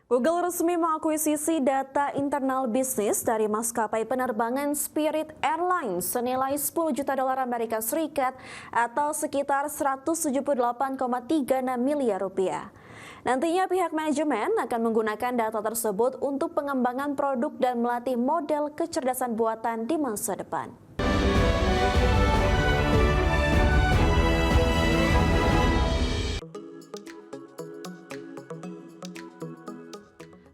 Google resmi mengakuisisi data internal bisnis dari maskapai penerbangan Spirit Airlines senilai 10 juta dolar Amerika Serikat atau sekitar 178,36 miliar rupiah. Nantinya pihak manajemen akan menggunakan data tersebut untuk pengembangan produk dan melatih model kecerdasan buatan di masa depan.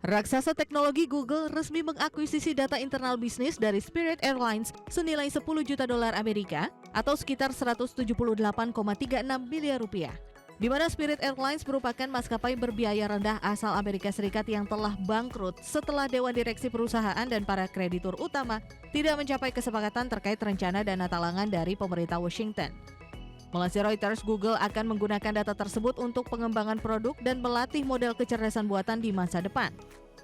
Raksasa teknologi Google resmi mengakuisisi data internal bisnis dari Spirit Airlines senilai 10 juta dolar Amerika atau sekitar 178,36 miliar rupiah. Di mana Spirit Airlines merupakan maskapai berbiaya rendah asal Amerika Serikat yang telah bangkrut setelah Dewan Direksi Perusahaan dan para kreditur utama tidak mencapai kesepakatan terkait rencana dana talangan dari pemerintah Washington. Melansir Reuters, Google akan menggunakan data tersebut untuk pengembangan produk dan melatih model kecerdasan buatan di masa depan.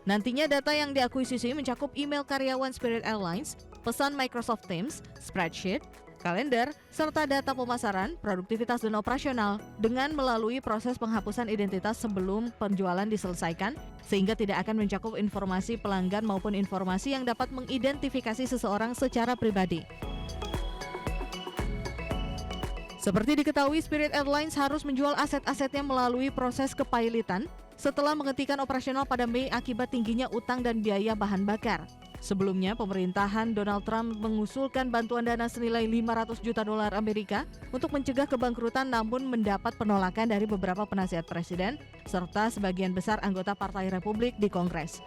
Nantinya data yang diakuisisi mencakup email karyawan Spirit Airlines, pesan Microsoft Teams, spreadsheet, kalender, serta data pemasaran, produktivitas dan operasional dengan melalui proses penghapusan identitas sebelum penjualan diselesaikan, sehingga tidak akan mencakup informasi pelanggan maupun informasi yang dapat mengidentifikasi seseorang secara pribadi. Seperti diketahui, Spirit Airlines harus menjual aset-asetnya melalui proses kepailitan setelah menghentikan operasional pada Mei akibat tingginya utang dan biaya bahan bakar. Sebelumnya, pemerintahan Donald Trump mengusulkan bantuan dana senilai 500 juta dolar Amerika untuk mencegah kebangkrutan namun mendapat penolakan dari beberapa penasihat presiden serta sebagian besar anggota Partai Republik di Kongres.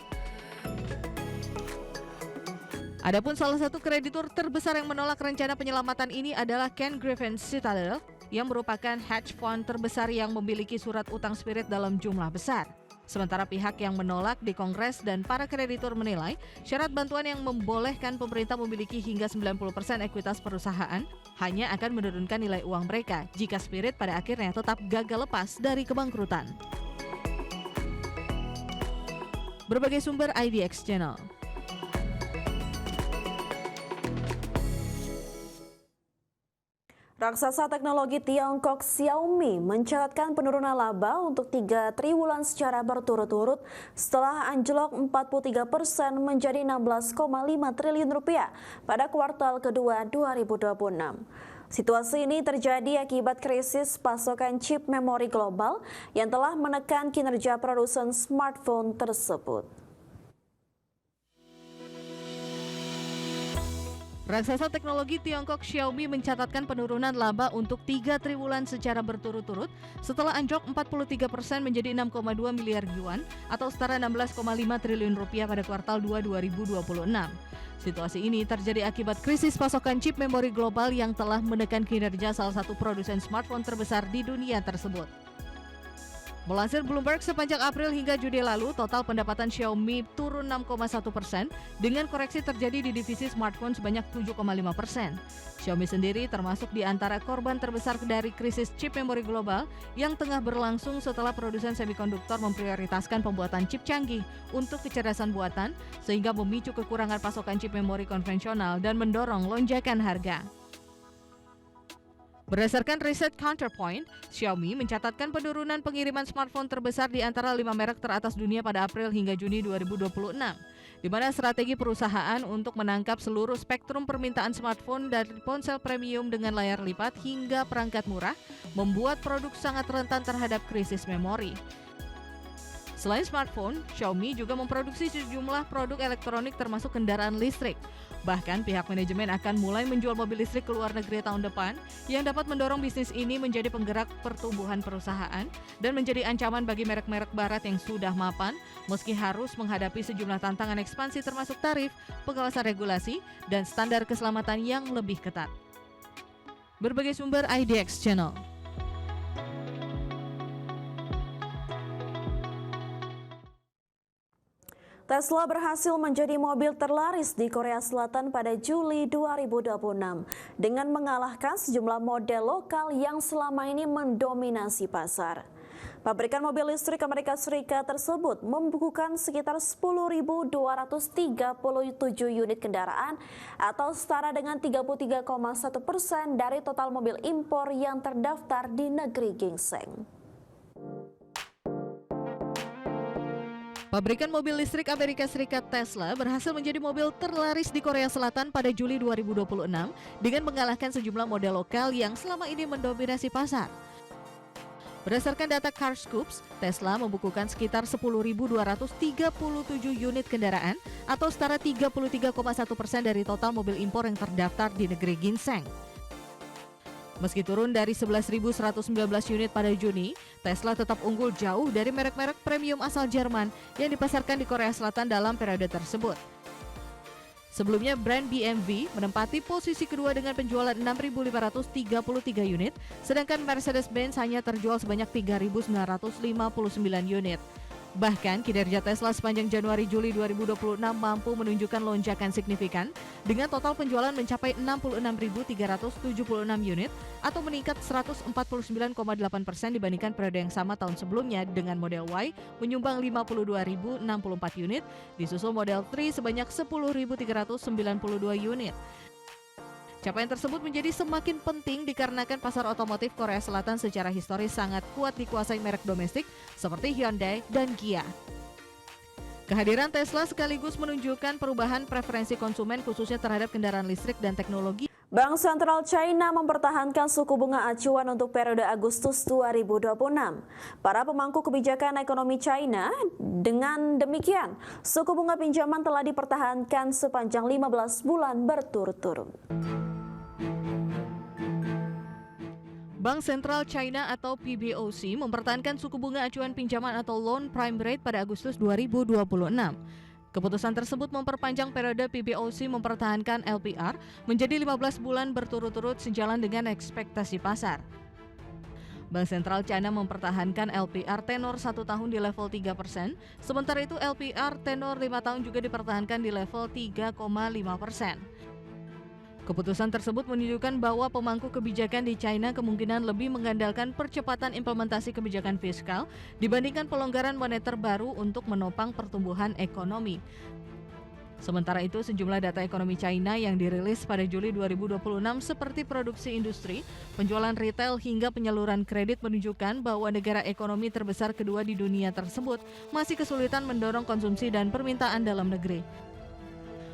Adapun salah satu kreditur terbesar yang menolak rencana penyelamatan ini adalah Ken Griffin Citadel yang merupakan hedge fund terbesar yang memiliki surat utang Spirit dalam jumlah besar. Sementara pihak yang menolak di Kongres dan para kreditur menilai syarat bantuan yang membolehkan pemerintah memiliki hingga 90% ekuitas perusahaan hanya akan menurunkan nilai uang mereka jika Spirit pada akhirnya tetap gagal lepas dari kebangkrutan. Berbagai sumber IDX Channel. Raksasa teknologi Tiongkok Xiaomi mencatatkan penurunan laba untuk 3 triwulan secara berturut-turut setelah anjlok 43% menjadi 16,5 triliun rupiah pada kuartal kedua 2026. Situasi ini terjadi akibat krisis pasokan chip memori global yang telah menekan kinerja produsen smartphone tersebut. Raksasa teknologi Tiongkok Xiaomi mencatatkan penurunan laba untuk 3 triwulan secara berturut-turut setelah anjlok 43% menjadi 6,2 miliar yuan atau setara 16,5 triliun rupiah pada kuartal 2 2026. Situasi ini terjadi akibat krisis pasokan chip memori global yang telah menekan kinerja salah satu produsen smartphone terbesar di dunia tersebut. Melansir Bloomberg, sepanjang April hingga Juni lalu, total pendapatan Xiaomi turun 6,1% dengan koreksi terjadi di divisi smartphone sebanyak 7,5%. Xiaomi sendiri termasuk di antara korban terbesar dari krisis chip memori global yang tengah berlangsung setelah produsen semikonduktor memprioritaskan pembuatan chip canggih untuk kecerdasan buatan sehingga memicu kekurangan pasokan chip memori konvensional dan mendorong lonjakan harga. Berdasarkan riset Counterpoint, Xiaomi mencatatkan penurunan pengiriman smartphone terbesar di antara 5 merek teratas dunia pada April hingga Juni 2026, di mana strategi perusahaan untuk menangkap seluruh spektrum permintaan smartphone dari ponsel premium dengan layar lipat hingga perangkat murah membuat produk sangat rentan terhadap krisis memori. Selain smartphone, Xiaomi juga memproduksi sejumlah produk elektronik termasuk kendaraan listrik. Bahkan pihak manajemen akan mulai menjual mobil listrik ke luar negeri tahun depan yang dapat mendorong bisnis ini menjadi penggerak pertumbuhan perusahaan dan menjadi ancaman bagi merek-merek barat yang sudah mapan meski harus menghadapi sejumlah tantangan ekspansi termasuk tarif, pengawasan regulasi, dan standar keselamatan yang lebih ketat. Berbagai sumber IDX Channel. Tesla berhasil menjadi mobil terlaris di Korea Selatan pada Juli 2026 dengan mengalahkan sejumlah model lokal yang selama ini mendominasi pasar. Pabrikan mobil listrik Amerika Serikat tersebut membukukan sekitar 10.237 unit kendaraan atau setara dengan 33,1% dari total mobil impor yang terdaftar di negeri ginseng. Pabrikan mobil listrik Amerika Serikat Tesla berhasil menjadi mobil terlaris di Korea Selatan pada Juli 2026 dengan mengalahkan sejumlah model lokal yang selama ini mendominasi pasar. Berdasarkan data CarScoops, Tesla membukukan sekitar 10.237 unit kendaraan atau setara 33,1% dari total mobil impor yang terdaftar di negeri ginseng. Meski turun dari 11.119 unit pada Juni, Tesla tetap unggul jauh dari merek-merek premium asal Jerman yang dipasarkan di Korea Selatan dalam periode tersebut. Sebelumnya, brand BMW menempati posisi kedua dengan penjualan 6.533 unit, sedangkan Mercedes-Benz hanya terjual sebanyak 3.959 unit. Bahkan, kinerja Tesla sepanjang Januari-Juli 2026 mampu menunjukkan lonjakan signifikan dengan total penjualan mencapai 66.376 unit atau meningkat 149,8% dibandingkan periode yang sama tahun sebelumnya, dengan model Y menyumbang 52.064 unit, disusul model 3 sebanyak 10.392 unit. Capaian tersebut menjadi semakin penting dikarenakan pasar otomotif Korea Selatan secara historis sangat kuat dikuasai merek domestik seperti Hyundai dan Kia. Kehadiran Tesla sekaligus menunjukkan perubahan preferensi konsumen khususnya terhadap kendaraan listrik dan teknologi. Bank Sentral China mempertahankan suku bunga acuan untuk periode Agustus 2026. Para pemangku kebijakan ekonomi China, dengan demikian, suku bunga pinjaman telah dipertahankan sepanjang 15 bulan berturut-turut. Bank Sentral China atau PBOC mempertahankan suku bunga acuan pinjaman atau loan prime rate pada Agustus 2026. Keputusan tersebut memperpanjang periode PBOC mempertahankan LPR menjadi 15 bulan berturut-turut sejalan dengan ekspektasi pasar. Bank Sentral China mempertahankan LPR tenor 1 tahun di level 3%, sementara itu LPR tenor 5 tahun juga dipertahankan di level 3,5%. Keputusan tersebut menunjukkan bahwa pemangku kebijakan di China kemungkinan lebih mengandalkan percepatan implementasi kebijakan fiskal dibandingkan pelonggaran moneter baru untuk menopang pertumbuhan ekonomi. Sementara itu, sejumlah data ekonomi China yang dirilis pada Juli 2026 seperti produksi industri, penjualan retail hingga penyaluran kredit menunjukkan bahwa negara ekonomi terbesar kedua di dunia tersebut masih kesulitan mendorong konsumsi dan permintaan dalam negeri.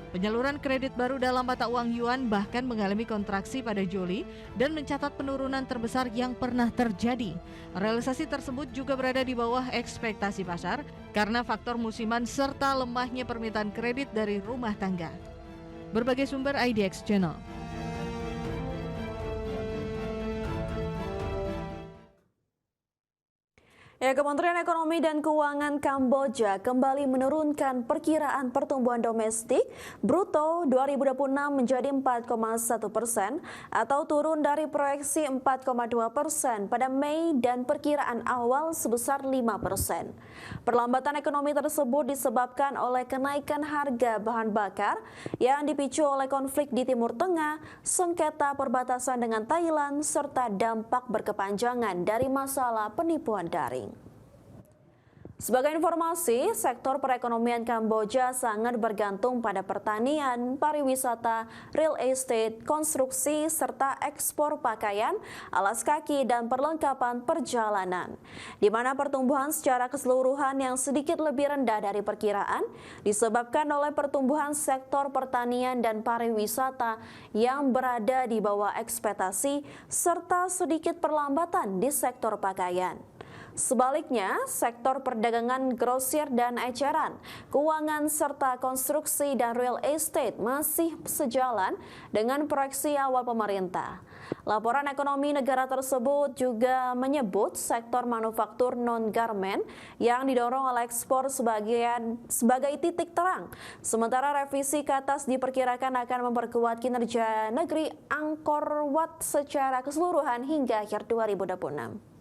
Penyaluran kredit baru dalam mata uang yuan bahkan mengalami kontraksi pada Juli dan mencatat penurunan terbesar yang pernah terjadi. Realisasi tersebut juga berada di bawah ekspektasi pasar karena faktor musiman serta lemahnya permintaan kredit dari rumah tangga. Berbagai sumber IDX Channel. Kementerian Ekonomi dan Keuangan Kamboja kembali menurunkan perkiraan pertumbuhan domestik bruto 2026 menjadi 4,1% atau turun dari proyeksi 4,2% pada Mei dan perkiraan awal sebesar 5%. Perlambatan ekonomi tersebut disebabkan oleh kenaikan harga bahan bakar yang dipicu oleh konflik di Timur Tengah, sengketa perbatasan dengan Thailand, serta dampak berkepanjangan dari masalah penipuan daring. Sebagai informasi, sektor perekonomian Kamboja sangat bergantung pada pertanian, pariwisata, real estate, konstruksi, serta ekspor pakaian, alas kaki, dan perlengkapan perjalanan. Di mana pertumbuhan secara keseluruhan yang sedikit lebih rendah dari perkiraan disebabkan oleh pertumbuhan sektor pertanian dan pariwisata yang berada di bawah ekspektasi serta sedikit perlambatan di sektor pakaian. Sebaliknya, sektor perdagangan grosir dan eceran, keuangan serta konstruksi dan real estate masih sejalan dengan proyeksi awal pemerintah. Laporan ekonomi negara tersebut juga menyebut sektor manufaktur non-garment yang didorong oleh ekspor sebagai titik terang. Sementara revisi ke atas diperkirakan akan memperkuat kinerja negeri Angkor Wat secara keseluruhan hingga akhir 2026.